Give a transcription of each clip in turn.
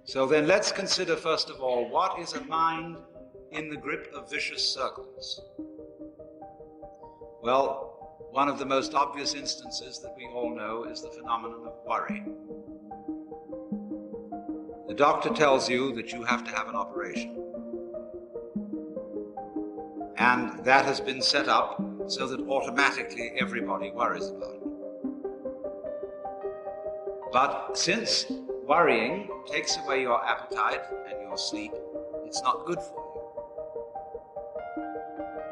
So then let's consider first of all, what is a mind in the grip of vicious circles? Well, one of the most obvious instances that we all know is the phenomenon of worry. The doctor tells you that you have to have an operation. And that has been set up so that automatically everybody worries about it. But since worrying takes away your appetite and your sleep, it's not good for you.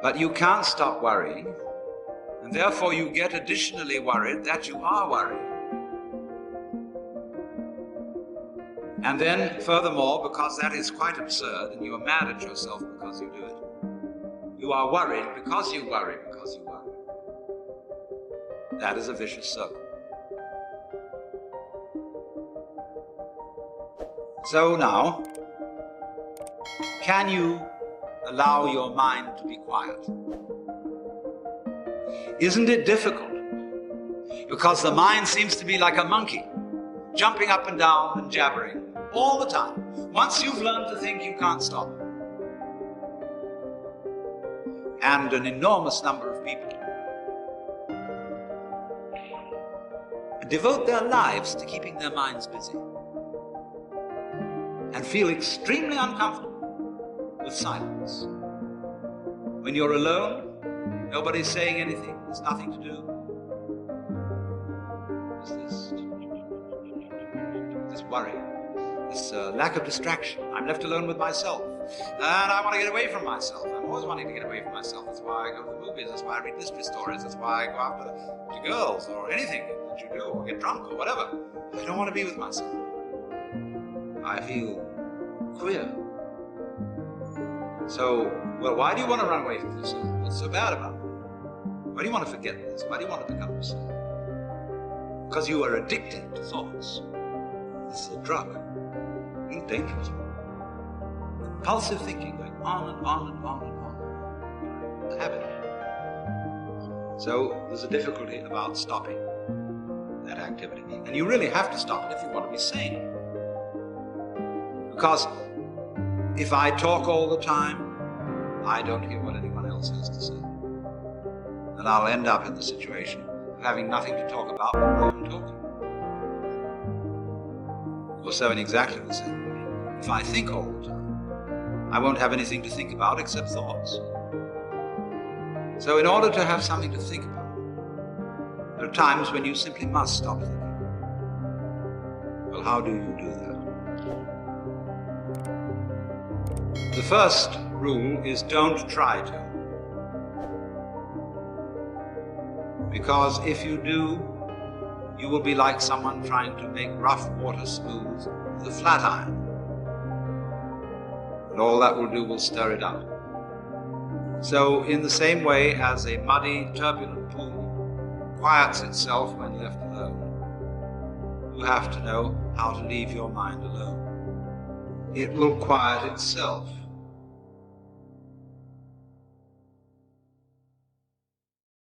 But you can't stop worrying, and therefore you get additionally worried that you are worrying. And then, furthermore, because that is quite absurd and you are mad at yourself because you do it, you are worried because you worry because you worry. That is a vicious circle. So now, can you allow your mind to be quiet? Isn't it difficult? Because the mind seems to be like a monkey, jumping up and down and jabbering all the time. Once you've learned to think, you can't stop. And an enormous number of people devote their lives to keeping their minds busy and feel extremely uncomfortable with silence. When you're alone, nobody's saying anything, there's nothing to do. There's this worry, this lack of distraction. I'm left alone with myself, and I want to get away from myself. I'm always wanting to get away from myself. That's why I go to the movies, that's why I read mystery stories, that's why I go after the girls or anything that you do, or get drunk or whatever. I don't want to be with myself. I feel queer. So, well, why do you want to run away from yourself? What's so bad about it? Why do you want to forget this? Why do you want to become yourself? Because you are addicted to thoughts. This is a drug, a really dangerous one. Compulsive thinking, going on and on and on and on. A habit. So there's a difficulty about stopping that activity. And you really have to stop it if you want to be sane. Because if I talk all the time, I don't hear what anyone else has to say. And I'll end up in the situation of having nothing to talk about but my own talking. Or so in exactly the same way. If I think all the time, I won't have anything to think about except thoughts. So in order to have something to think about, there are times when you simply must stop thinking. Well, how do you do that? The first rule is don't try to. Because if you do, you will be like someone trying to make rough water smooth with a flat iron. And all that will do will stir it up. So in the same way as a muddy, turbulent pool quiets itself when left alone, you have to know how to leave your mind alone. It will quiet itself